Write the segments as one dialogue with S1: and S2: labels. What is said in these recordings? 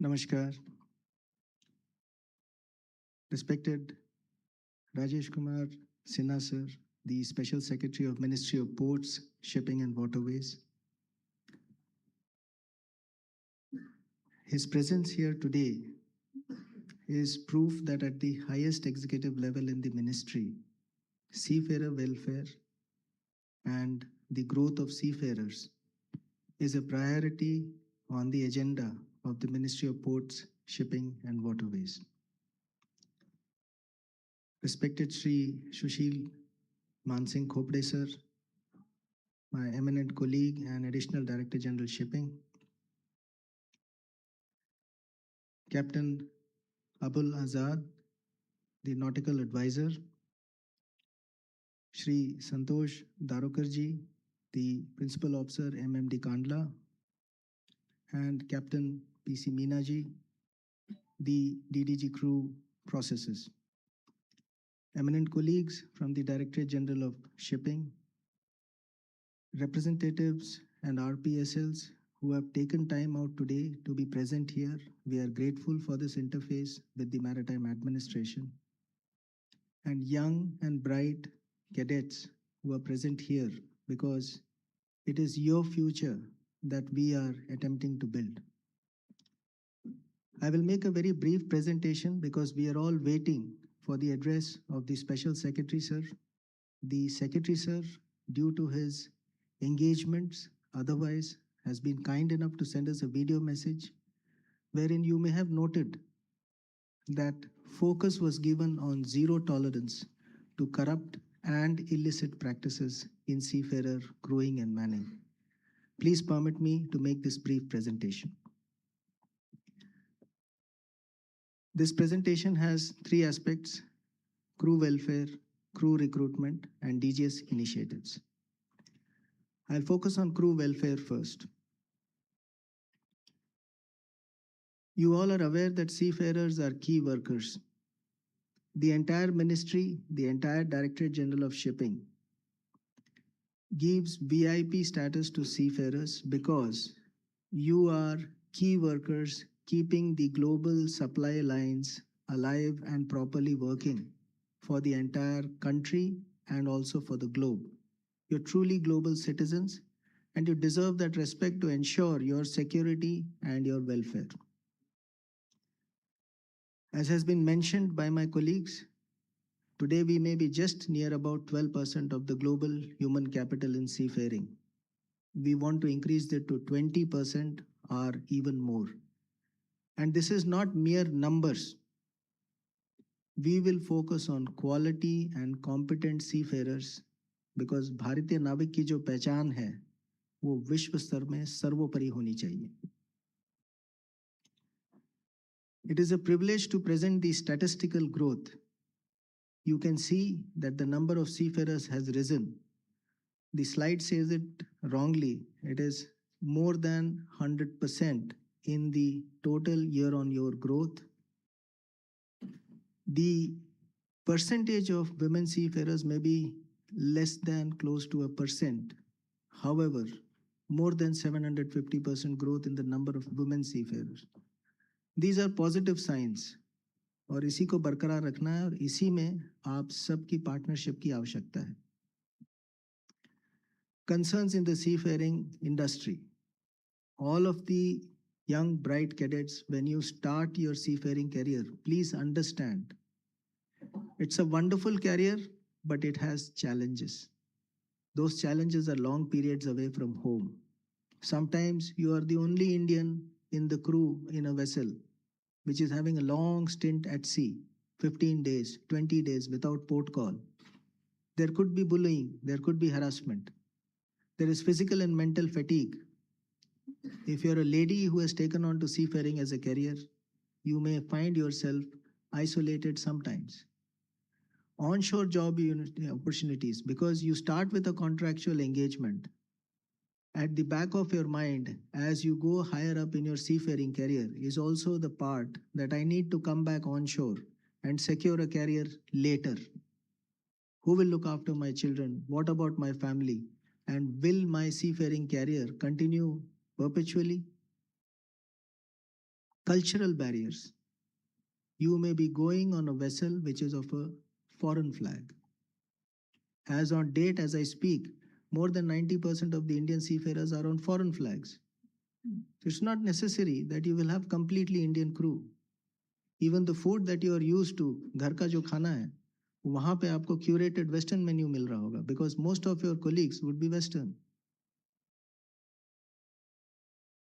S1: Namaskar. Respected Rajesh Kumar Sinha sir, the Special Secretary of Ministry of Ports, Shipping and Waterways. His presence here today is proof that at the highest executive level in the ministry, seafarer welfare and the growth of seafarers is a priority on the agenda of the Ministry of Ports, Shipping and Waterways. Respected Shri Sushil Mansingh Khopde sir, my eminent colleague and Additional Director General Shipping, Captain Abul Azad, the Nautical Advisor, Shri Santosh Darokarji, the Principal Officer MMD Kandla, and Captain PC Meenaji, the DDG Crew Processes. Eminent colleagues from the Directorate General of Shipping, representatives and RPSLs who have taken time out today to be present here. We are grateful for this interface with the Maritime Administration. And young and bright cadets who are present here, because it is your future that we are attempting to build. I will make a very brief presentation because we are all waiting for the address of the Special Secretary Sir. The Secretary Sir, due to his engagements, otherwise has been kind enough to send us a video message wherein you may have noted that focus was given on zero tolerance to corrupt and illicit practices in seafarer crewing and manning. Please permit me to make this brief presentation. This presentation has three aspects: crew welfare, crew recruitment, and DGS initiatives. I'll focus on crew welfare first. You all are aware that seafarers are key workers. The entire ministry, the entire Directorate General of Shipping gives VIP status to seafarers because you are key workers keeping the global supply lines alive and properly working for the entire country and also for the globe. You're truly global citizens and you deserve that respect to ensure your security and your welfare. As has been mentioned by my colleagues, today we may be just near about 12% of the global human capital in seafaring. We want to increase it to 20% or even more. And this is not mere numbers. We will focus on quality and competent seafarers because भारतीय नाविक की जो पहचान है वो विश्व स्तर में सर्वोपरि होनी चाहिए. It is a privilege to present the statistical growth. You can see that the number of seafarers has risen. The slide says it wrongly. It is more than 100% in the total year-on-year growth. The percentage of women seafarers may be less than close to 1%. However, more than 750% growth in the number of women seafarers. These are positive signs और इसी को बरकरार रखना है और इसी में आप सबकी पार्टनरशिप की आवश्यकता है. Concerns in the seafaring industry. All of the young bright cadets, when you start your seafaring career, please understand it's a wonderful career, but it has challenges. Those challenges are long periods away from home. Sometimes you are the only Indian in the crew in a vessel which is having a long stint at sea, 15 days, 20 days without port call. There could be bullying, there could be harassment. There is physical and mental fatigue. If you're a lady who has taken on to seafaring as a career, you may find yourself isolated sometimes. Onshore job opportunities, because you start with a contractual engagement. At the back of your mind, as you go higher up in your seafaring career, is also the part that I need to come back onshore and secure a career later. Who will look after my children? What about my family? And will my seafaring career continue perpetually? Cultural barriers. You may be going on a vessel which is of a foreign flag. As on date, as I speak, more than 90% of the Indian seafarers are on foreign flags. It's not necessary that you will have completely Indian crew. Even the food that you are used to, घर का जो खाना है, वहाँ पे आपको curated Western menu मिल रहा होगा, because most of your colleagues would be Western.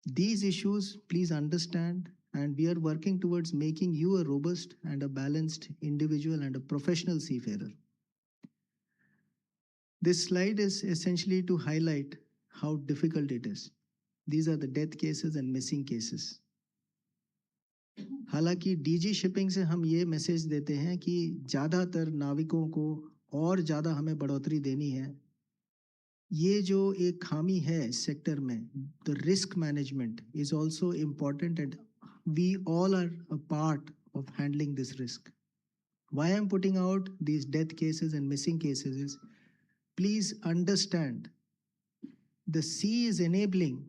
S1: These issues, please understand, and we are working towards making you a robust and a balanced individual and a professional seafarer. This slide is essentially to highlight how difficult it is. These are the death cases and missing cases. हालांकि DG shipping से हम ये message देते हैं कि ज़्यादातर नाविकों को और ज़्यादा हमें बढ़ोतरी देनी है. ये जो एक खामी है सेक्टर में, the risk management is also important and we all are a part of handling this risk. Why I'm putting out these death cases and missing cases is, please understand, the sea is enabling,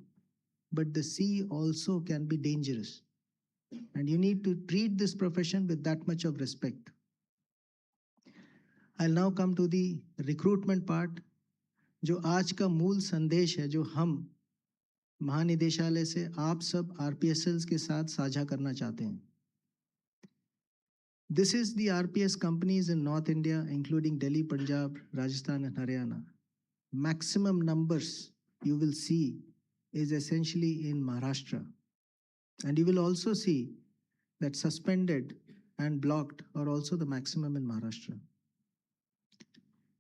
S1: but the sea also can be dangerous. And you need to treat this profession with that much of respect. I'll now come to the recruitment part, जो आज का मूल संदेश है, जो हम महानिदेशालय से आप सब RPSLs के साथ साझा करना चाहते हैं. This is the RPS companies in North India, including Delhi, Punjab, Rajasthan and Haryana. Maximum numbers you will see is essentially in Maharashtra. And you will also see that suspended and blocked are also the maximum in Maharashtra.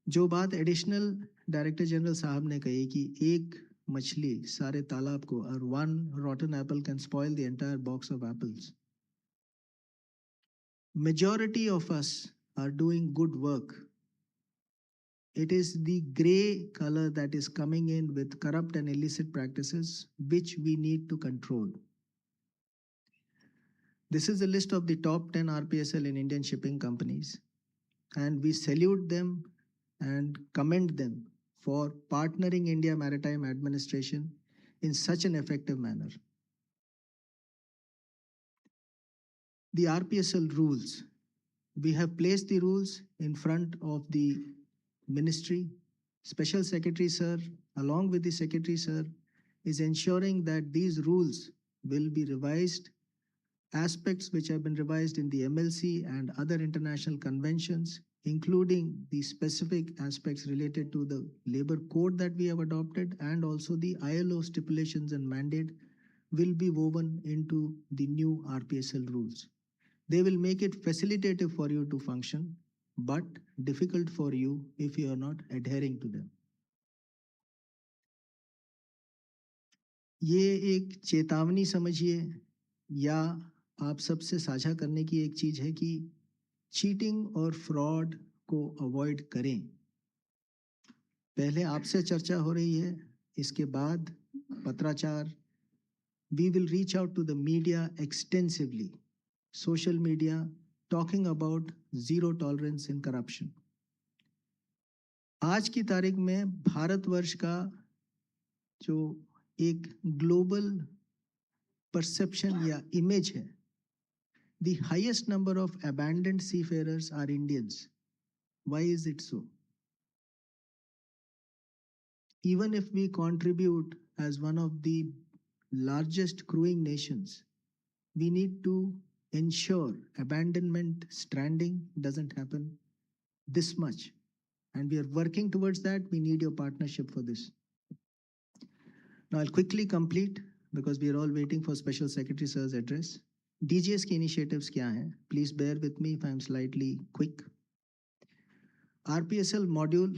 S1: जो बात additional director general साहब ने कही कि एक मछली सारे तालाब को, और one rotten apple can spoil the entire box of apples. Majority of us are doing good work. It is the gray color that is coming in with corrupt and illicit practices, which we need to control. This is a list of the top 10 RPSL in Indian shipping companies, and we salute them and commend them for partnering India Maritime Administration in such an effective manner. The RPSL rules. We have placed the rules in front of the ministry. Special Secretary Sir, along with the Secretary Sir, is ensuring that these rules will be revised. Aspects which have been revised in the MLC and other international conventions, including the specific aspects related to the labor code that we have adopted, and also the ILO stipulations and mandate, will be woven into the new RPSL rules. They will make it facilitative for you to function, but difficult for you if you are not adhering to them. ये एक चेतावनी समझिए, या आप सबसे साझा करने की एक चीज है कि चीटिंग और फ्रॉड को अवॉइड करें. पहले आपसे चर्चा हो रही है, इसके बाद पत्राचार. We will reach out to the media extensively, social media, talking about zero tolerance in corruption. आज की तारीख में भारतवर्ष का जो एक ग्लोबल परसेप्शन या इमेज है, the highest number of abandoned seafarers are Indians. Why is it so? Even if we contribute as one of the largest crewing nations, we need to ensure abandonment, stranding doesn't happen this much. And we are working towards that. We need your partnership for this. Now I'll quickly complete, because we are all waiting for Special Secretary Sir's address. DGS की initiatives क्या हैं? Please bear with me if I'm slightly quick. RPSL module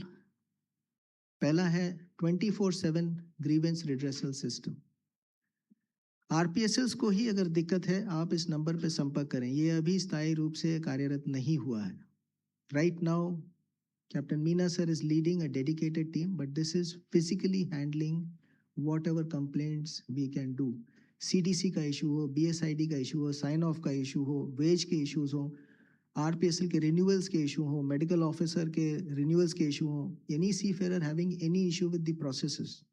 S1: पहला है 24/7 grievance redressal system. RPSLs को ही अगर दिक्कत है, आप इस नंबर पे संपर्क करें. ये अभी स्थायी रूप से कार्यरत नहीं हुआ है. Right now, Captain Meena sir is leading a dedicated team, but this is physically handling whatever complaints we can do. CDC का इशू हो, BSID का इशू हो, साइन ऑफ का इशू हो, वेज के इश्यूज हो, RPSL के रिन्यूअल्स के इशू हो, मेडिकल ऑफिसर के रिन्यूअल्स के इशू हो, any seafarer having any issue with the processes,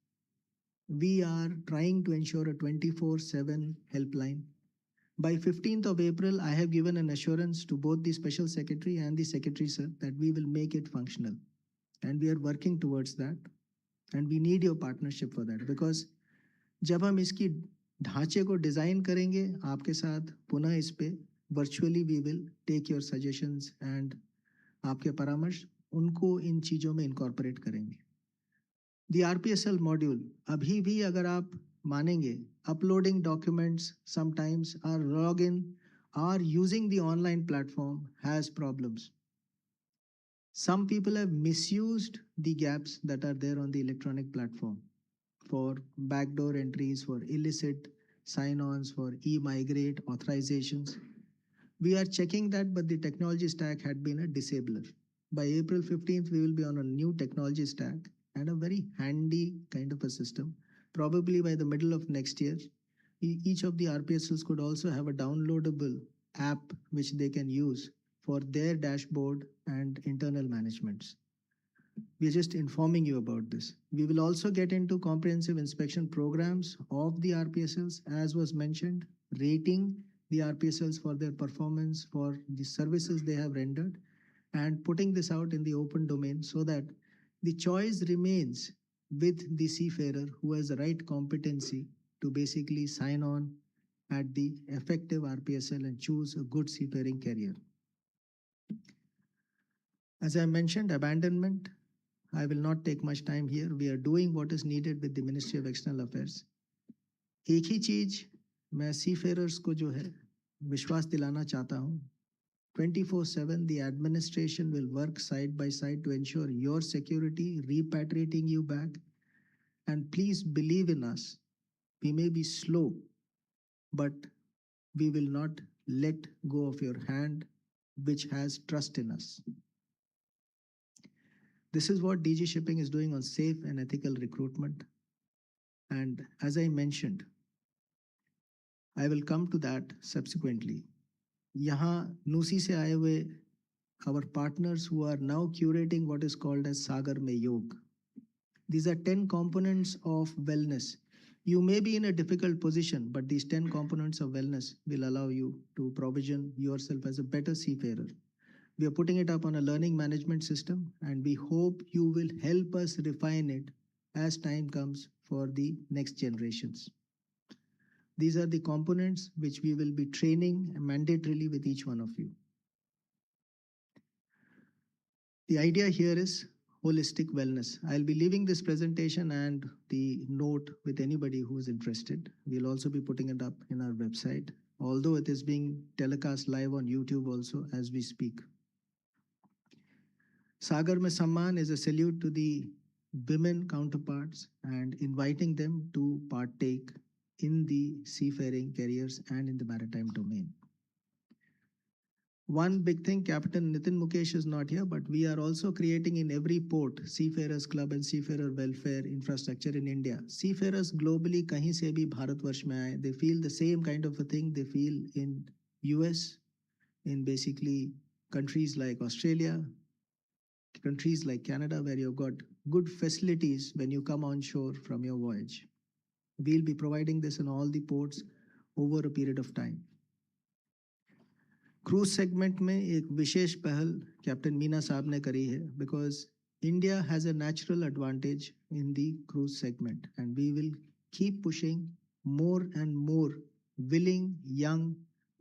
S1: we are trying to ensure a 24/7 helpline. By 15th of April, I have given an assurance to both the Special Secretary and the Secretary, sir, that we will make it functional. And we are working towards that. And we need your partnership for that. Because जब हम इसकी ढांचे को design करेंगे आपके साथ पुनः इस पे virtually we will take your suggestions and आपके परामर्श उनको इन चीज़ों में इनकॉर्पोरेट करेंगे. The RPSL module, अभी भी अगर आप मानेंगे, uploading documents sometimes our login or using the online platform has problems. Some people have misused the gaps that are there on the electronic platform for backdoor entries, for illicit sign-ons, for e-migrate authorizations. We are checking that, but the technology stack had been a disabler. By April 15th, we will be on a new technology stack and a very handy kind of a system. Probably by the middle of next year, each of the RPSLs could also have a downloadable app which they can use for their dashboard and internal managements. We are just informing you about this. We will also get into comprehensive inspection programs of the RPSLs, as was mentioned, rating the RPSLs for their performance, for the services they have rendered, and putting this out in the open domain so that the choice remains with the seafarer who has the right competency to basically sign on at the effective RPSL and choose a good seafaring career. As I mentioned, abandonment, I will not take much time here. We are doing what is needed with the Ministry of External Affairs. एक ही चीज मैं seafarers को जो है विश्वास दिलाना चाहता हूँ. 24/7, the administration will work side by side to ensure your security, repatriating you back. And please believe in us. We may be slow, but we will not let go of your hand, which has trust in us. This is what DG Shipping is doing on safe and ethical recruitment. And as I mentioned, I will come to that subsequently. यहाँ नूसी से आए हुए our partners who are now curating what is called as Sagar Mein Yog. These are 10 components of wellness. You may be in a difficult position, but these 10 components of wellness will allow you to provision yourself as a better seafarer. We are putting it up on a learning management system, and we hope you will help us refine it as time comes for the next generations. These are the components which we will be training mandatorily with each one of you. The idea here is holistic wellness. I'll be leaving this presentation and the note with anybody who is interested. We'll also be putting it up in our website, although it is being telecast live on YouTube also as we speak. Sagar Mein Samman is a salute to the women counterparts and inviting them to partake in the seafaring careers and in the maritime domain. One big thing, Captain Nitin Mukesh is not here, but we are also creating in every port Seafarers Club and Seafarer Welfare infrastructure in India. Seafarers globally, kahin se bhi Bharatvarsh mein aaye, they feel the same kind of a thing they feel in US, in basically countries like Australia, countries like Canada, where you've got good facilities when you come on shore from your voyage. We'll be providing this in all the ports over a period of time. Cruise segment में एक विशेष पहल captain Meena साहब ने करी है because India has a natural advantage in the cruise segment and we will keep pushing more and more willing young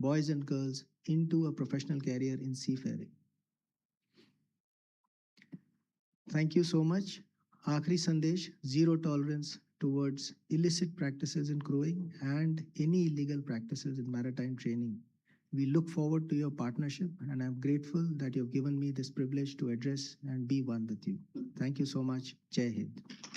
S1: boys and girls into a professional career in seafaring. Thank you so much. आखिरी संदेश, zero tolerance towards illicit practices in crewing and any illegal practices in maritime training. We look forward to your partnership, and I'm grateful that you've given me this privilege to address and be one with you. Thank you so much. Jai Hind.